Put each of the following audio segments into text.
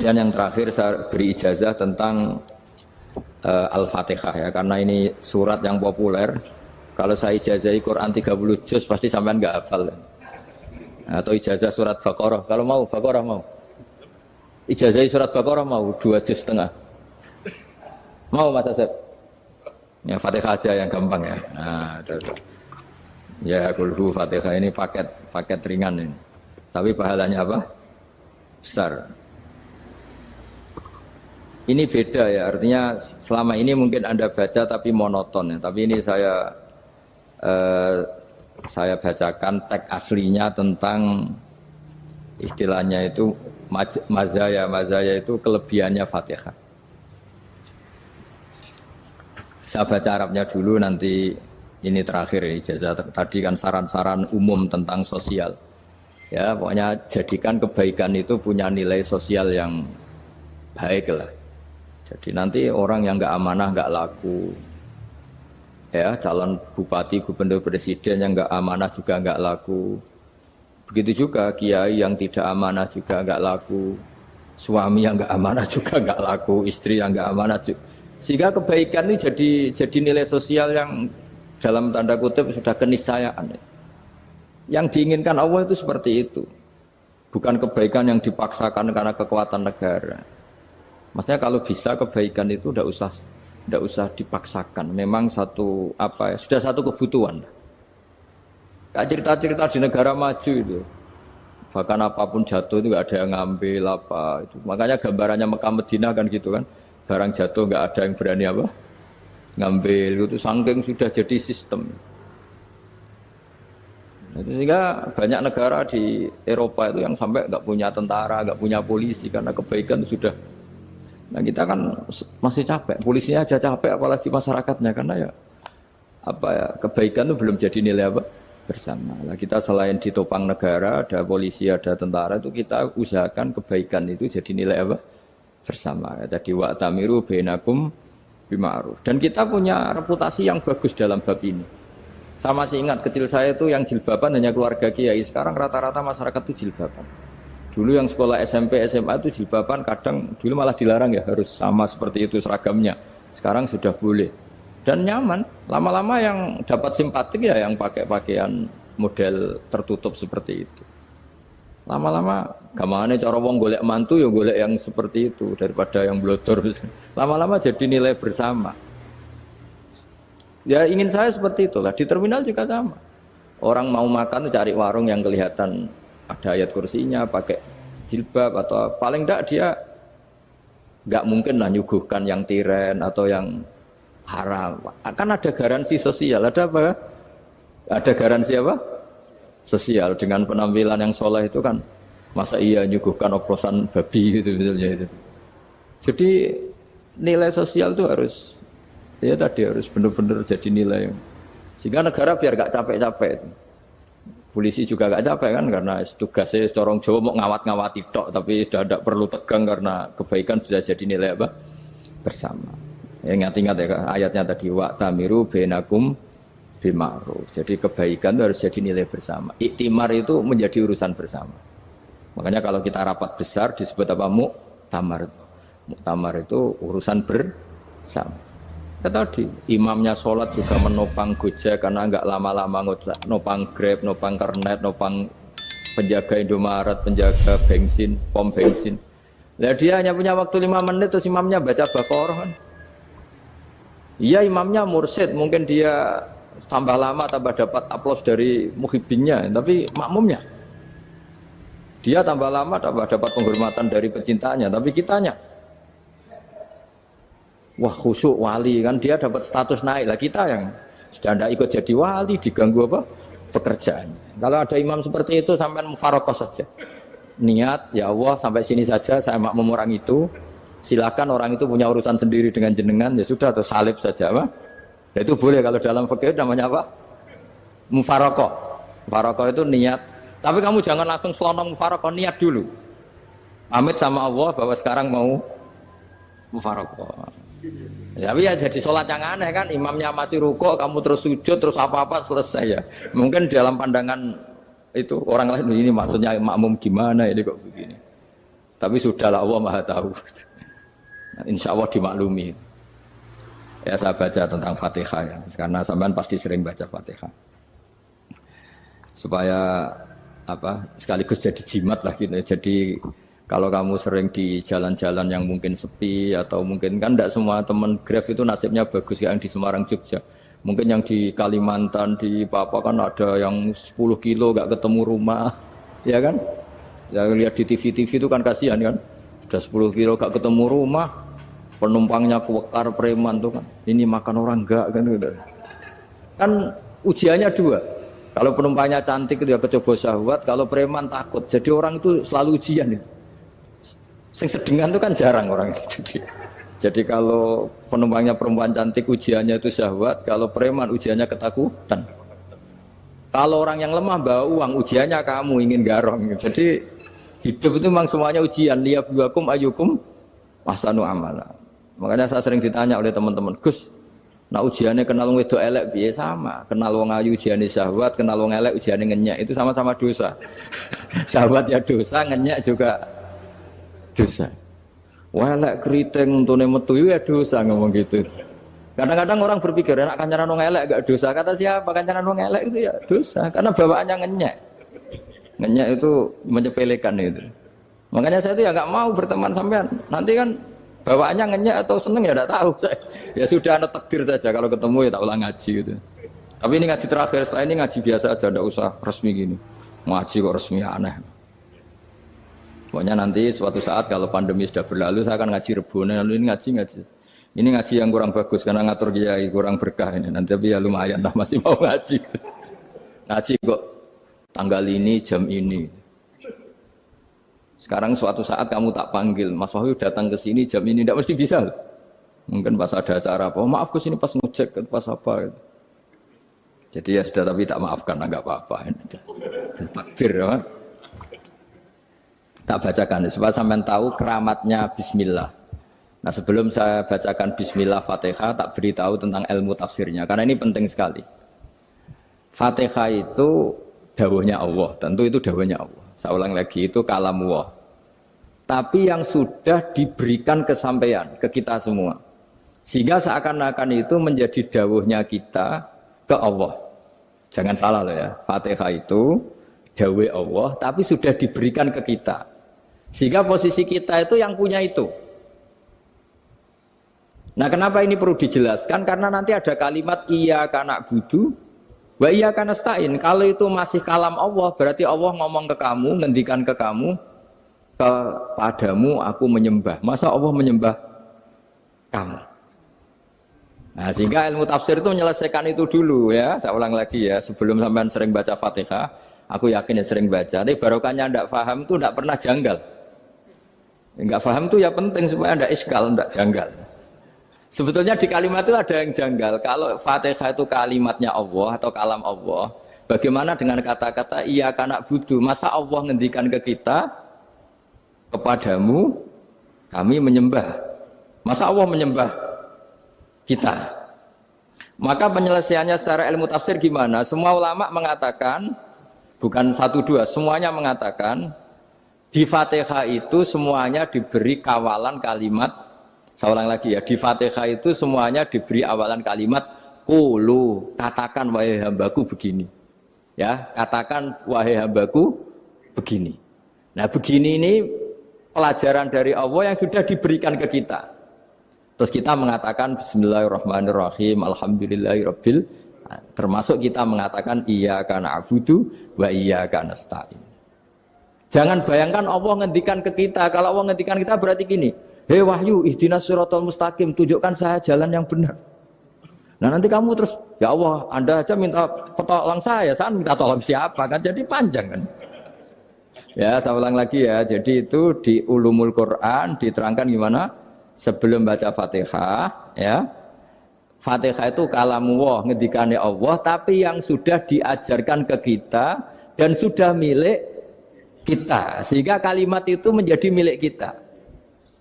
Kemudian yang terakhir saya beri ijazah tentang Al-Fatihah ya, karena ini surat yang populer. Kalau saya ijazahi Quran 30 juz pasti sampean nggak hafal. Atau ijazah surat Baqarah, kalau mau Baqarah mau. Ijazahi surat Baqarah mau 2 juz setengah. Mau Mas Asep? Ya Fatihah aja yang gampang ya. Nah, ya kulhu Fatihah ini paket ringan ini. Tapi pahalanya apa? Besar. Ini beda ya, artinya selama ini mungkin Anda baca tapi monoton ya. Tapi ini saya bacakan teks aslinya tentang istilahnya itu mazaya itu kelebihannya Fatihah. Saya baca Arabnya dulu, nanti ini terakhir ya, ijazah tadi kan saran-saran umum tentang sosial. Ya, pokoknya jadikan kebaikan itu punya nilai sosial yang baik lah. Jadi nanti orang yang nggak amanah nggak laku, ya calon bupati, gubernur, presiden yang nggak amanah juga nggak laku. Begitu juga kiai yang tidak amanah juga nggak laku, suami yang nggak amanah juga nggak laku, istri yang nggak amanah juga. Sehingga kebaikan ini jadi nilai sosial yang dalam tanda kutip sudah keniscayaan. Yang diinginkan Allah itu seperti itu, bukan kebaikan yang dipaksakan karena kekuatan negara. Maksudnya kalau bisa kebaikan itu tidak usah dipaksakan. Memang sudah satu kebutuhan. Kayak cerita-cerita di negara maju itu, bahkan apapun jatuh itu nggak ada yang ngambil apa itu. Makanya gambarannya Mekah Medina kan gitu kan, barang jatuh nggak ada yang berani apa ngambil itu, saking sudah jadi sistem. Sehingga banyak negara di Eropa itu yang sampai nggak punya tentara, nggak punya polisi karena kebaikan sudah. Nah kita kan masih capek, polisinya aja capek, apalagi masyarakatnya, karena ya kebaikan itu belum jadi nilai apa bersama. Nah kita selain ditopang negara, ada polisi, ada tentara, itu kita usahakan kebaikan itu jadi nilai apa bersama. Tadi wa'tamiru bainakum bima'ruf. Dan kita punya reputasi yang bagus dalam bab ini. Saya masih ingat kecil saya itu yang jilbaban hanya keluarga kiai. Sekarang rata-rata masyarakat itu jilbaban. Dulu yang sekolah SMP, SMA itu jilbaban kadang dulu malah dilarang ya, harus sama seperti itu seragamnya. Sekarang sudah boleh. Dan nyaman. Lama-lama yang dapat simpatik ya yang pakai pakaian model tertutup seperti itu. Lama-lama gamane cara wong golek mantu ya golek yang seperti itu daripada yang blodor. Lama-lama jadi nilai bersama. Ya ingin saya seperti itulah. Di terminal juga sama. Orang mau makan cari warung yang kelihatan ada ayat kursinya, pakai jilbab, atau paling enggak dia enggak mungkin lah nyuguhkan yang tiren atau yang haram. Akan ada garansi sosial, ada apa? Ada garansi apa? Sosial. Dengan penampilan yang soleh itu kan, masa iya nyuguhkan oplosan babi gitu misalnya itu. Jadi nilai sosial itu harus benar-benar jadi nilai. Sehingga negara biar enggak capek-capek itu. Polisi juga gak capek kan, karena tugasnya corong Jawa mau ngawat-ngawati tok, tapi sudah tidak perlu tegang karena kebaikan sudah jadi nilai apa bersama. Ya, ingat-ingat ya ayatnya tadi, wa'tamiru bainakum bima'ruf. Jadi kebaikan itu harus jadi nilai bersama. Iktimar itu menjadi urusan bersama. Makanya kalau kita rapat besar disebut apa? Muktamar. Muktamar itu urusan bersama. Ya tadi, imamnya sholat juga menopang Gojek karena nggak lama-lama nopang Grab, nopang Kernet, nopang penjaga Indomaret, penjaga bensin, pom bensin. Nah dia hanya punya waktu 5 menit terus imamnya baca Baqarah kan. Iya imamnya mursyid, mungkin dia tambah lama tambah dapat aplaus dari muhibbinnya, tapi makmumnya dia tambah lama tambah dapat penghormatan dari pecintanya, tapi kitanya wah khusyuk wali kan, dia dapat status naik lah. Kita yang sudah tidak ikut jadi wali diganggu apa pekerjaannya. Kalau ada imam seperti itu sampai mufarokoh saja, niat ya Allah sampai sini saja saya makmum orang itu, silakan orang itu punya urusan sendiri dengan jenengan, ya sudah, atau salib saja apa. Nah, itu boleh kalau dalam fikih namanya apa mufarokoh. Mufarokoh itu niat, tapi kamu jangan langsung selonong mufarokoh, niat dulu pamit sama Allah bahwa sekarang mau mufarokoh. Ya, tapi ya jadi sholat yang aneh kan, imamnya masih rukuk, kamu terus sujud, terus apa-apa selesai ya. Mungkin dalam pandangan itu orang lain ini maksudnya makmum gimana ini kok begini. Tapi sudahlah Allah Maha tahu. Nah, insya Allah dimaklumi. Ya saya baca tentang Fatihah ya, karena sampean pasti sering baca Fatihah. Supaya apa sekaligus jadi jimat lah gitu. Jadi kalau kamu sering di jalan-jalan yang mungkin sepi atau mungkin kan tidak semua teman Grab itu nasibnya bagus yang di Semarang Jogja. Mungkin yang di Kalimantan di Papua kan ada yang 10 kilo gak ketemu rumah, ya kan? Ya lihat di TV-TV itu kan kasihan kan. Sudah 10 kilo gak ketemu rumah, penumpangnya kuwekar preman tuh kan. Ini makan orang enggak kan gitu. Kan ujiannya dua. Kalau penumpangnya cantik itu ya kecoba syahwat, kalau preman takut. Jadi orang itu selalu ujian itu. Sing sedengan itu kan jarang orang itu. Jadi kalau penumpangnya perempuan cantik ujiannya itu syahwat, kalau preman ujiannya ketakutan. Kalau orang yang lemah bawa uang ujiannya kamu ingin garong. Jadi hidup itu memang semuanya ujian. Liyabluwakum ayyukum ahsanu amala. Makanya saya sering ditanya oleh teman-teman, Gus, nah ujiannya kenal wong wedok elek piye sama? Kenal wong ayu ujiannya syahwat, kenal wong elek ujiannya ngenyek, itu sama-sama dosa. Syahwat ya dosa, ngenyek juga dosa. Wah elek keriting untune metu ya dosa ngomong gitu. Kadang-kadang orang berpikir enak kancanan wong elek gak dosa. Kata siapa kancanan wong elek itu ya dosa karena bawaannya ngenyek. Ngenyek itu menyepelekan itu. Makanya saya itu ya nggak mau berteman sampean. Nanti kan bawaannya ngenyek atau seneng ya tidak tahu. Ya sudah ada takdir saja kalau ketemu ya tak ulang ngaji gitu. Tapi ini ngaji terakhir, setelah ini ngaji biasa aja, tidak usah resmi gini. Ngaji kok resmi aneh. Pokoknya nanti suatu saat kalau pandemi sudah berlalu saya akan ngaji Rebone, lalu ini ngaji. Ini ngaji yang kurang bagus karena ngatur kiai kurang berkah ini. Nanti tapi ya lumayan lah masih mau ngaji. Ngaji kok tanggal ini jam ini. Sekarang suatu saat kamu tak panggil, Mas Wahyu datang ke sini jam ini, tidak mesti bisa. Mungkin pas ada acara apa, oh, maaf ke sini pas ngecek pas apa. Jadi ya sudah tapi tak maafkan, enggak apa-apa. Takdir ya. Tak bacakan supaya sampean tahu keramatnya bismillah. Nah, sebelum saya bacakan bismillah Fatihah, tak beritahu tentang ilmu tafsirnya karena ini penting sekali. Fatihah itu dawuhnya Allah, tentu itu dawuhnya Allah. Saya ulang lagi itu kalam Allah. Tapi yang sudah diberikan kesampaian ke kita semua. Sehingga seakan-akan itu menjadi dawuhnya kita ke Allah. Jangan salah loh ya. Fatihah itu dawuh Allah tapi sudah diberikan ke kita. Sehingga posisi kita itu yang punya itu. Nah, kenapa ini perlu dijelaskan? Karena nanti ada kalimat iyyaka na'budu wa iyyaka nasta'in. Kalau itu masih kalam Allah, berarti Allah ngomong ke kamu, ngendikan ke kamu, kepadamu aku menyembah. Masa Allah menyembah kamu? Nah, sehingga ilmu tafsir itu menyelesaikan itu dulu ya. Saya ulang lagi ya, sebelum sampean sering baca Fatihah, aku yakin ya sering baca. Tapi barokahnya ndak paham itu ndak pernah janggal. Enggak paham itu ya penting supaya ndak iskal, ndak janggal. Sebetulnya di kalimat itu ada yang janggal. Kalau Fatihah itu kalimatnya Allah atau kalam Allah, bagaimana dengan kata-kata iyyaka na'budu? Masa Allah ngendikan ke kita, kepadamu kami menyembah. Masa Allah menyembah kita? Maka penyelesaiannya secara ilmu tafsir gimana? Semua ulama mengatakan, bukan satu dua, semuanya mengatakan di Fatihah itu semuanya diberi kawalan kalimat. Saya ulang lagi ya, di Fatihah itu semuanya diberi awalan kalimat qulu, katakan wahai hambaku begini. Ya, katakan wahai hambaku begini. Nah, begini ini pelajaran dari Allah yang sudah diberikan ke kita. Terus kita mengatakan bismillahirrahmanirrahim, alhamdulillahirabbil, termasuk kita mengatakan iyyaka na'budu wa iyyaka nasta'in. Jangan bayangkan Allah ngendikan ke kita. Kalau Allah ngendikan kita berarti gini, hei wahyu ihdinas siratal mustaqim, tunjukkan saya jalan yang benar. Nah nanti kamu terus, ya Allah Anda aja minta tolong saya minta tolong siapa kan, jadi panjang kan. Ya saya ulang lagi ya, jadi itu di ulumul Quran diterangkan gimana sebelum baca Fatihah ya. Fatihah itu kalamullah, ngendikannya Allah, tapi yang sudah diajarkan ke kita dan sudah milik kita, sehingga kalimat itu menjadi milik kita.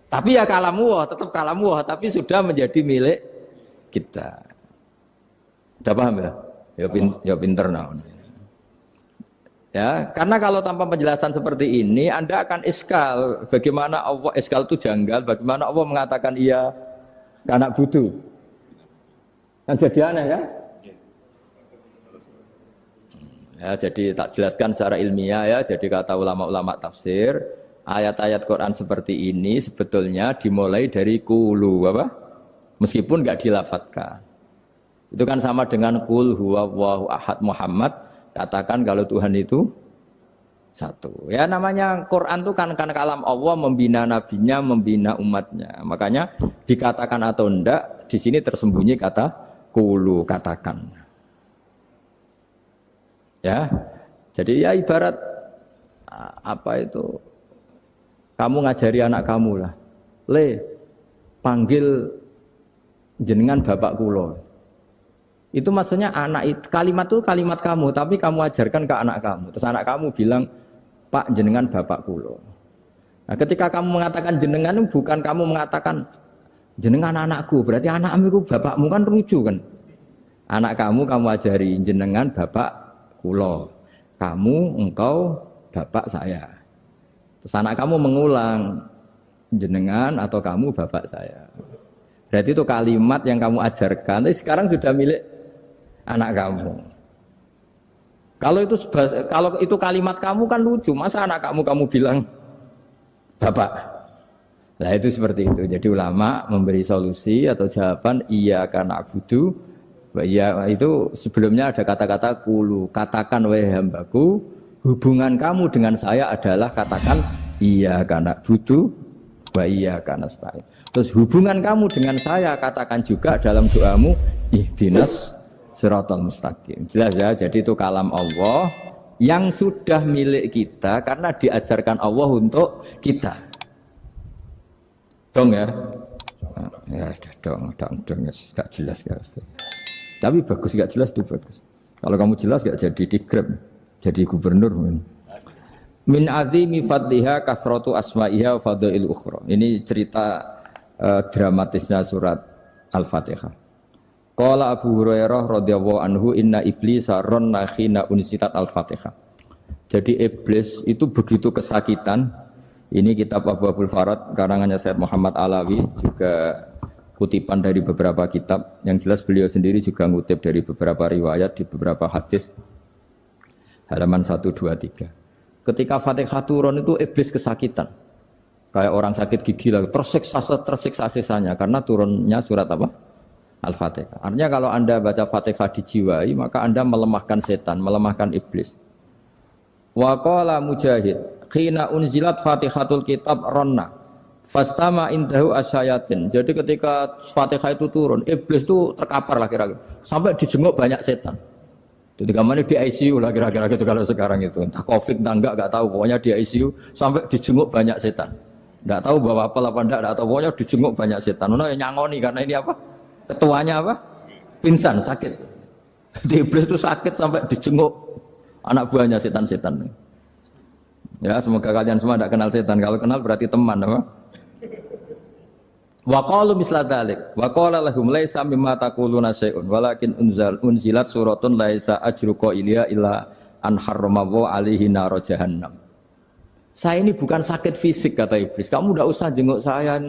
Tapi ya kalamullah, tetap kalamullah, tapi sudah menjadi milik kita. Sudah paham ya? Ya pinter nah. Ya, karena kalau tanpa penjelasan seperti ini, Anda akan iskal. Bagaimana Allah iskal itu janggal? Bagaimana Allah mengatakan iya anak budu? Kan jadi aneh kan? Ya, jadi tak jelaskan secara ilmiah ya. Jadi kata ulama-ulama tafsir, ayat-ayat Quran seperti ini sebetulnya dimulai dari kulu apa? Meskipun nggak dilafatkan. Itu kan sama dengan kul huwallahu ahad Muhammad. Katakan kalau Tuhan itu satu. Ya namanya Quran itu kan kalam Allah membina nabinya, membina umatnya. Makanya dikatakan atau enggak, di sini tersembunyi kata kulu, katakan. Ya. Jadi ya ibarat apa itu? Kamu ngajari anak kamu lah. Panggil jenengan bapak kulo. Itu maksudnya anak itu kalimat kamu, tapi kamu ajarkan ke anak kamu. Terus anak kamu bilang, Pak jenengan bapak kulo. Nah, ketika kamu mengatakan jenengan, bukan kamu mengatakan jenengan anakku, berarti anakmu itu bapakmu, kan lucu kan? Anak kamu ajari jenengan bapak kulo. Kamu engkau bapak saya. Terus anak kamu mengulang jenengan atau kamu bapak saya. Berarti itu kalimat yang kamu ajarkan, tapi sekarang sudah milik anak kamu. Kalau itu kalimat kamu kan lucu, masa anak kamu bilang bapak. Nah itu seperti itu. Jadi ulama memberi solusi atau jawaban iya karena abudu. Iya itu sebelumnya ada kata-kata kulu, katakan wahai hambaku, hubungan kamu dengan saya adalah katakan iya karena abudu wa iya karena nasta'in. Terus hubungan kamu dengan saya katakan juga dalam doamu ihdinas siratal mustaqim. Jelas ya, jadi itu kalam Allah yang sudah milik kita karena diajarkan Allah untuk kita. Dong ya? Ya dong, gak jelas gak. Tapi bagus gak jelas itu bagus. Kalau kamu jelas gak jadi digrab, jadi gubernur. Min azimi fadliha kasratu asma'iha wa fadail ukhra. Ini cerita dramatisnya surat Al-Fatihah. Qala Abu Hurairah radhiyallahu anhu inna iblisa ranna khina unsitat Al-Fatihah. Jadi iblis itu begitu kesakitan. Ini kitab Abu Abul Farad karangannya Sayyid Muhammad Alawi, juga kutipan dari beberapa kitab. Yang jelas beliau sendiri juga ngutip dari beberapa riwayat di beberapa hadis. Halaman 1, 2, 3. Ketika Fatihah turun itu iblis kesakitan. Kayak orang sakit gigi lah, tersiksa sisanya karena turunnya surat apa? Al-Fatihah. Artinya kalau Anda baca Fatihah dijiwai, maka Anda melemahkan setan, melemahkan iblis. Wa qala Mujahid, khina unzilat Fatihatul kitab ronna fastama indahu asyayatin. Jadi ketika Fatihah itu turun, iblis itu terkapar lah kira-kira. Sampai dijenguk banyak setan. Jadi kemana di ICU lah kira-kira gitu kalau sekarang itu. Entah COVID entah enggak tahu, pokoknya di ICU sampai dijenguk banyak setan. Enggak tahu bawa apa enggak tahu, pokoknya dijenguk banyak setan. Ono yang nyangoni karena ini apa? Ketuanya apa? Pingsan, sakit. Jadi iblis itu sakit sampai dijenguk anak buahnya setan-setan. Ya, semoga kalian semua tidak kenal setan. Kalau kenal berarti teman, apa? Wa qalu misla dzalik. Wa qala lahum laisa mimma taquluna syai'un walakin unzilat suratun laisa ajru qailiha illa an harrama alaihi nar jahannam. Saya ini bukan sakit fisik kata iblis. Kamu tidak usah jenguk saya,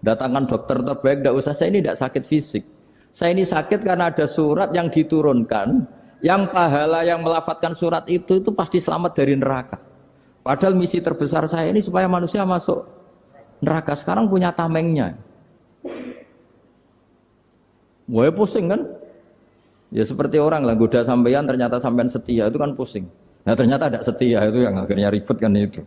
datangkan dokter terbaik, tidak usah. Saya ini tidak sakit fisik. Saya ini sakit karena ada surat yang diturunkan, yang pahala yang melafadzkan surat itu pasti selamat dari neraka. Padahal misi terbesar saya ini supaya manusia masuk neraka. Sekarang punya tamengnya. Wah pusing kan? Ya seperti orang lah goda sampean ternyata sampean setia itu kan pusing. Nah ternyata tidak setia itu yang akhirnya ribet kan itu.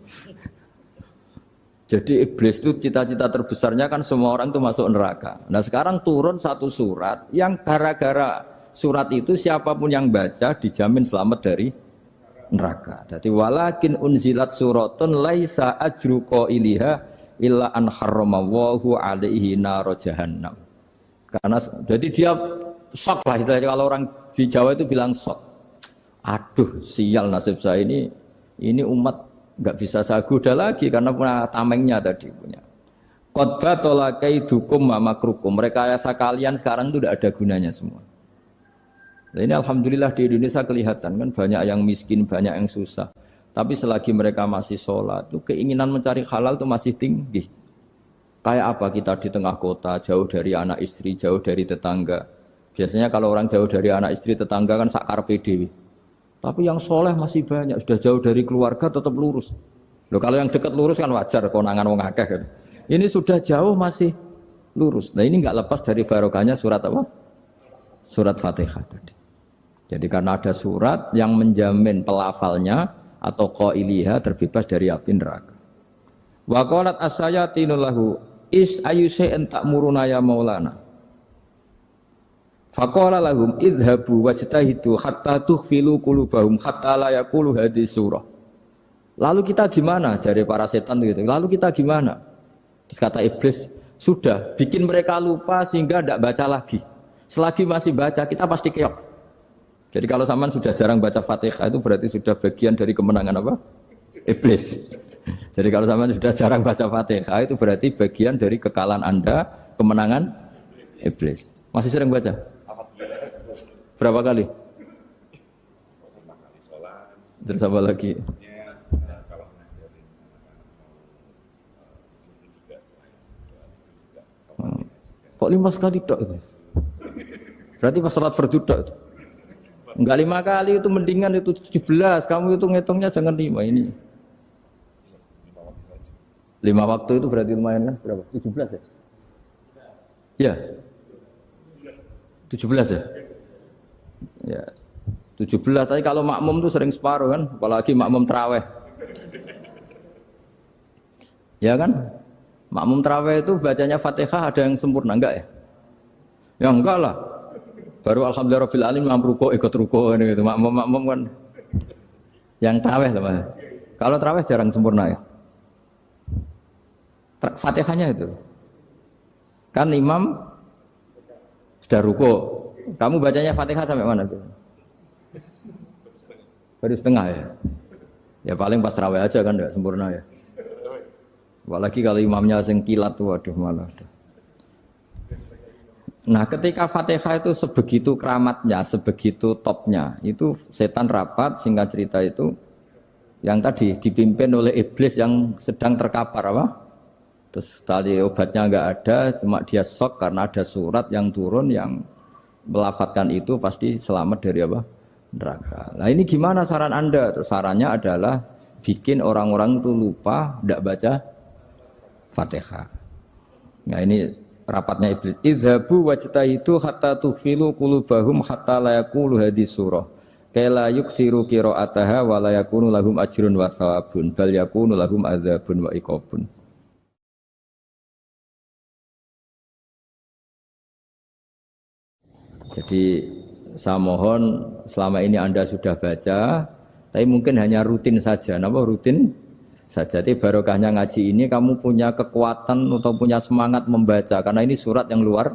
Jadi iblis itu cita-cita terbesarnya kan semua orang itu masuk neraka. Nah sekarang turun satu surat yang gara-gara surat itu siapapun yang baca dijamin selamat dari neraka. Jadi walakin unzilat suratun laisa ajru qailiha illa an harramallahu alaihi nar jahannam. Karena jadi dia shock lah itu kalau orang di Jawa itu bilang shock. Aduh sial nasib saya ini umat nggak bisa saya goda lagi karena punya tamengnya tadi punya. Qad batala kaidukum wa makrukum. Rekayasa kalian sekarang itu tidak ada gunanya semua. Nah, ini alhamdulillah di Indonesia kelihatan kan banyak yang miskin, banyak yang susah. Tapi selagi mereka masih sholat, tuh keinginan mencari halal itu masih tinggi. Kayak apa kita di tengah kota, jauh dari anak istri, jauh dari tetangga. Biasanya kalau orang jauh dari anak istri, tetangga kan sakar PDW. Tapi yang soleh masih banyak, sudah jauh dari keluarga tetap lurus. Loh, kalau yang dekat lurus kan wajar, konangan wong akeh kan. Ini sudah jauh masih lurus. Nah ini nggak lepas dari barokahnya surat apa? Surat Fatihah tadi. Jadi karena ada surat yang menjamin pelafalnya atau qailiha terbebas dari api neraka. Wa qalat as-sayatinu lahu is ayyusai'in ta'muruna ya maulana. Faqala lahum idhabu wajtahidu hatta tukhfilu qulubahum hatta la yaqulu hadhihi surah. Lalu kita gimana? Jari para setan gitu. Lalu kita gimana? Terus kata iblis, sudah bikin mereka lupa sehingga tidak baca lagi. Selagi masih baca kita pasti keok. Jadi kalau sampean sudah jarang baca Fatihah itu berarti sudah bagian dari kemenangan apa? Iblis. Jadi kalau sampean sudah jarang baca Fatihah itu berarti bagian dari kekalahan Anda, kemenangan iblis. Masih sering baca? Berapa kali? Terus apa lagi? Kok 5 kali tok itu? Berarti pas salat fardu tok itu. Enggak 5 kali itu mendingan itu 17. Kamu itu ngitungnya jangan 5 ini. 5 waktu itu berarti lumayan kan? Berapa? 17 ya? Iya. 17 ya? Ya. 17, tapi kalau makmum tuh sering separuh kan, apalagi makmum tarawih. Ya kan? Makmum tarawih itu bacanya Fatihah ada yang sempurna enggak ya? Ya enggak lah. Baru alhamdulillah rabbil alamin ruko ikut ruko gitu. Makmum kan yang tarawih lah. Kalau tarawih jarang sempurna ya. Fatihahnya itu. Kan imam sudah ruko. Kamu bacanya Fatihah sampai mana tuh? Baru setengah ya. Ya paling pas tarawih aja kan enggak sempurna ya. Apalagi kalau imamnya sing kilat tuh waduh malah. Nah, ketika Fatihah itu sebegitu keramatnya, sebegitu topnya, itu setan rapat, singkat cerita itu yang tadi dipimpin oleh iblis yang sedang terkapar apa? Terus tadi obatnya enggak ada, cuma dia shock karena ada surat yang turun yang melafatkan itu pasti selamat dari apa? Neraka. Nah, ini gimana saran Anda? Terus sarannya adalah bikin orang-orang itu lupa tidak baca Fatihah. Nah, ini rapatnya iblis. Idzabu wajtahidu hatta tufilu qulubahum hatta la yaqulu hadhihi surah. Kala yuksiru qira'ataha wa la yakunu lahum ajrun wa thawabun bal yakunu lahum adzabun wa iqabun. Jadi saya mohon selama ini Anda sudah baca, tapi mungkin hanya rutin saja. Napa rutin saja? Jadi barokahnya ngaji ini kamu punya kekuatan atau punya semangat membaca karena ini surat yang luar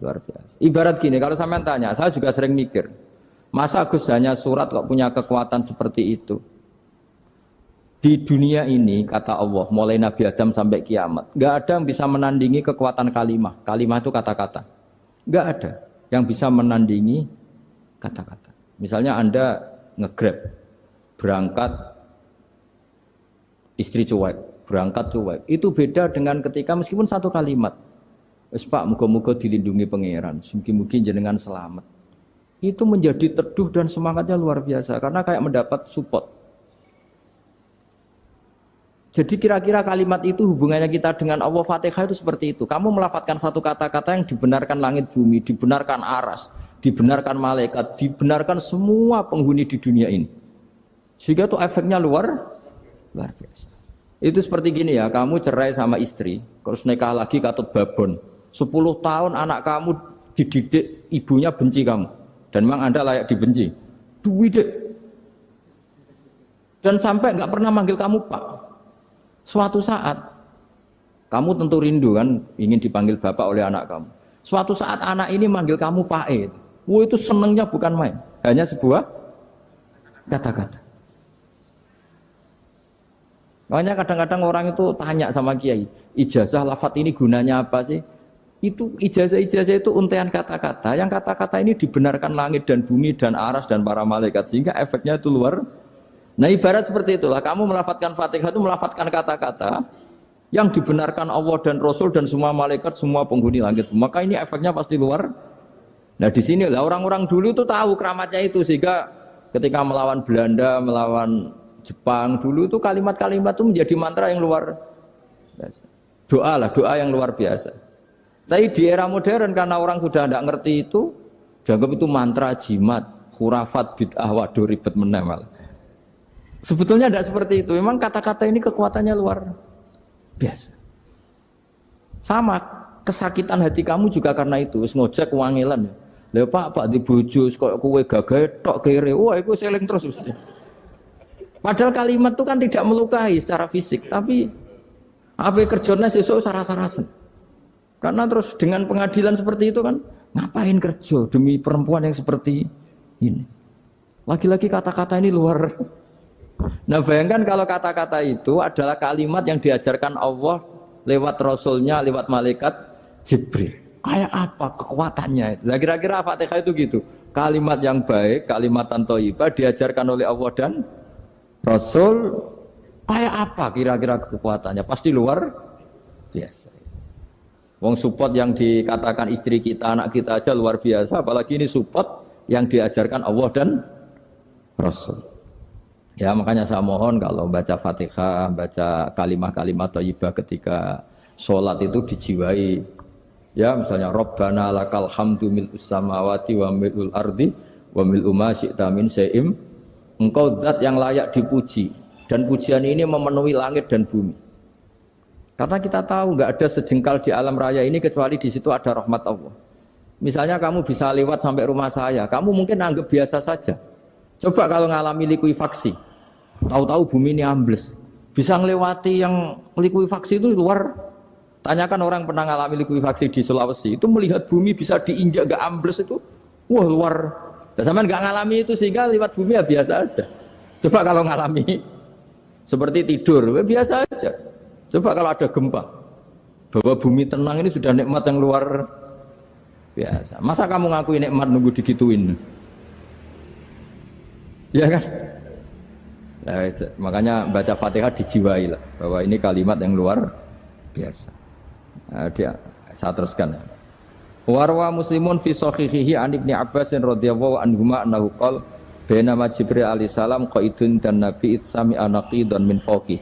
biasa. Ibarat gini, kalau sampean tanya, saya juga sering mikir, masa Gus hanya surat kok punya kekuatan seperti itu? Di dunia ini kata Allah, mulai Nabi Adam sampai kiamat, nggak ada yang bisa menandingi kekuatan kalimah. Kalimah itu kata-kata, nggak ada yang bisa menandingi kata-kata. Misalnya Anda nge-grab, berangkat istri cuek, berangkat cuek. Itu beda dengan ketika meskipun satu kalimat. Wes Pak, muga-muga dilindungi pangeran, mugi-mugi jenengan selamat. Itu menjadi teduh dan semangatnya luar biasa karena kayak mendapat support. Jadi kira-kira kalimat itu hubungannya kita dengan Allah, Fatihah itu seperti itu. Kamu melafadzkan satu kata-kata yang dibenarkan langit bumi, dibenarkan aras, dibenarkan malaikat, dibenarkan semua penghuni di dunia ini. Sehingga itu efeknya luar biasa. Itu seperti gini ya, kamu cerai sama istri, terus nikah lagi katut babon. 10 tahun anak kamu dididik, ibunya benci kamu. Dan memang Anda layak dibenci. Dididik. Dan sampai nggak pernah manggil kamu Pak. Suatu saat, kamu tentu rindu kan, ingin dipanggil bapak oleh anak kamu. Suatu saat anak ini manggil kamu Pak E. Itu senengnya bukan main, hanya sebuah kata-kata. Makanya kadang-kadang orang itu tanya sama kiai, ijazah lafadz ini gunanya apa sih? Itu ijazah-ijazah itu untaian kata-kata. Yang kata-kata ini dibenarkan langit dan bumi dan aras dan para malaikat. Sehingga efeknya itu luar. Nah ibarat seperti itulah. Kamu melafatkan Fatihah itu melafatkan kata-kata yang dibenarkan Allah dan Rasul dan semua malaikat, semua penghuni langit. Maka ini efeknya pasti luar. Nah di sini lah orang-orang dulu itu tahu keramatnya itu. Sehingga ketika melawan Belanda, melawan Jepang dulu itu kalimat-kalimat itu menjadi mantra yang luar biasa. Doa lah, doa yang luar biasa. Tapi di era modern karena orang sudah tidak ngerti itu, dianggap itu mantra, jimat, khurafat, bid'ah, waduh ribet meneh. Sebetulnya tidak seperti itu. Memang kata-kata ini kekuatannya luar biasa. Sama kesakitan hati kamu juga karena itu. Ngojek wangilan. Lha Pak di bojo kok kowe gagahe tok kere. Wah, iku seling terus mesti. Padahal kalimat itu kan tidak melukai secara fisik, tapi apa kerjanya sesuk sarasa-rasen. Karena terus dengan pengadilan seperti itu kan, ngapain kerja demi perempuan yang seperti ini? Lagi-lagi kata-kata ini luar. Nah bayangkan kalau kata-kata itu adalah kalimat yang diajarkan Allah lewat Rasulnya, lewat malaikat Jibril. Kayak apa kekuatannya itu? Nah kira-kira Fatihah itu gitu. Kalimat yang baik, kalimatan thayyibah diajarkan oleh Allah dan Rasul. Kayak apa kira-kira kekuatannya? Pasti luar biasa. Wong support yang dikatakan istri kita, anak kita aja luar biasa, apalagi ini support yang diajarkan Allah dan Rasul. Ya makanya saya mohon kalau baca Fatihah, baca kalimat-kalimat thayyibah ketika sholat itu dijiwai. Ya misalnya Rabbana lakal hamdu mil'us samawati wa mil'ul ardi wa mil'u ma syi'ta min syai'im. Engkau zat yang layak dipuji dan pujian ini memenuhi langit dan bumi. Karena kita tahu nggak ada sejengkal di alam raya ini kecuali di situ ada rahmat Allah. Misalnya kamu bisa lewat sampai rumah saya, kamu mungkin anggap biasa saja. Coba kalau ngalami likuifaksi, tahu-tahu bumi ini ambles, bisa ngelewati yang likuifaksi itu luar. Tanyakan orang pernah ngalami likuifaksi di Sulawesi, itu melihat bumi bisa diinjak nggak ambles itu, wah luar. Dan sama nggak ngalami itu sehingga lewat bumi ya biasa aja. Coba kalau ngalami seperti tidur, ya biasa aja. Coba kalau ada gempa, bahwa bumi tenang ini sudah nikmat yang luar biasa. Masa kamu ngakui nikmat nunggu digituin? Ya kan? Nah, makanya baca Fatihah dijiwai lah, bahwa ini kalimat yang luar biasa. Nah, saya teruskan ya. Warwa Muslimun fi sahihihi an Ibnu Abbas radhiyallahu anhuma annahu qala bainama Jibril alaihi salam qaidun dan Nabi sami anaqidan min fawqih.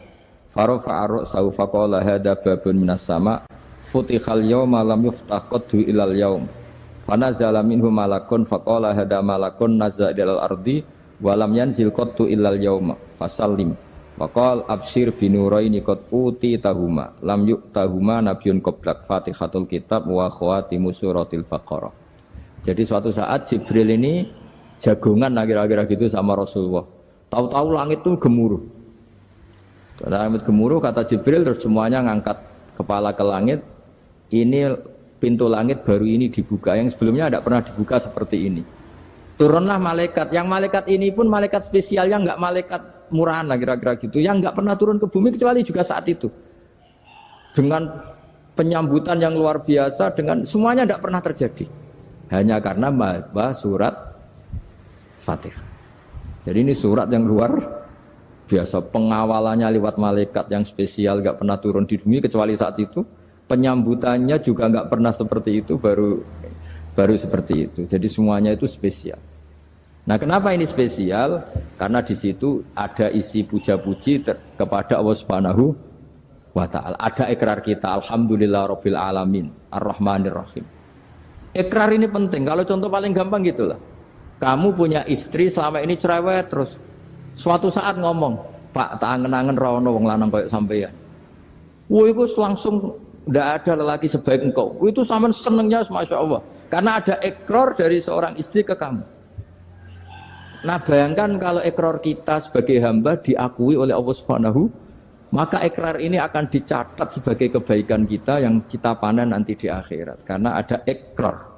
Farofa ar-ra'sahu faqala hadza babun minas sama futihal yawma lam yuftah qaddu ilal yaum fanazala minhu malakun faqala hadza malakun nazza ilal ardi wa lam yanzil qaddu ilal yauma fasallim waqal absyir binuraini qad uti tahuma lam yu'tahuma nabiyyun qablak fatihatul kitab wa khawatimu suratil baqarah. Jadi suatu saat Jibril ini jagongan kira-kira gitu sama Rasulullah. Tahu-tahu langit itu gemuruh. Karena langit gemuruh kata Jibril terus semuanya ngangkat kepala ke langit. Ini pintu langit baru ini dibuka, yang sebelumnya tidak pernah dibuka seperti ini. Turunlah malaikat, yang malaikat ini pun malaikat spesial yang nggak malaikat murahan lah kira-kira gitu, yang nggak pernah turun ke bumi kecuali juga saat itu. Dengan penyambutan yang luar biasa, dengan semuanya tidak pernah terjadi. Hanya karena bahwa surat Fatihah. Jadi ini surat yang luar biasa, pengawalannya lewat malaikat yang spesial, nggak pernah turun di bumi kecuali saat itu. Penyambutannya juga nggak pernah seperti itu, baru seperti itu. Jadi semuanya itu spesial. Nah, kenapa ini spesial? Karena di situ ada isi puja-puji kepada Allah Subhanahu wa Ta'ala. Ada ikrar kita, alhamdulillahirabbil alamin, arrahmanirrahim. Ikrar ini penting. Kalau contoh paling gampang gitulah. Kamu punya istri selama ini cerewet terus. Suatu saat ngomong, Pak, tak angen-angen rawono wong lanang kayak sampeyan. Wah, itu langsung tidak ada lelaki sebaik engkau. Itu sama senengnya, masya Allah. Karena ada ikrar dari seorang istri ke kamu. Nah, bayangkan kalau ikrar kita sebagai hamba diakui oleh Allah Subhanahu, maka ikrar ini akan dicatat sebagai kebaikan kita yang kita panen nanti di akhirat. Karena ada ikrar.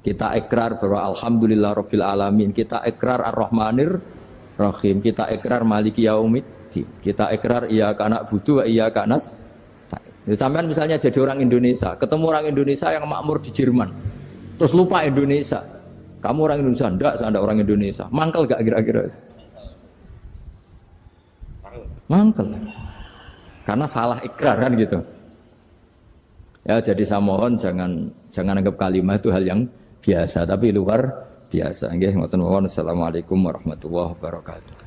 Kita ikrar bahwa alhamdulillahirabbil alamin, kita ikrar ar-rahmanir rahim, kita ikrar maliki yaumiddin, kita ikrar iyyaka na'budu wa iyyaka nasta'in. Sampean misalnya jadi orang Indonesia, ketemu orang Indonesia yang makmur di Jerman, terus lupa Indonesia. Kamu orang Indonesia, enggak, saya enggak orang Indonesia. Mangkel gak kira-kira? Mangkel. Karena salah ikrar kan gitu. Ya jadi saya mohon jangan anggap kalimat itu hal yang biasa, tapi luar biasa. Nggih, ngoten mawon. Assalamualaikum warahmatullahi wabarakatuh.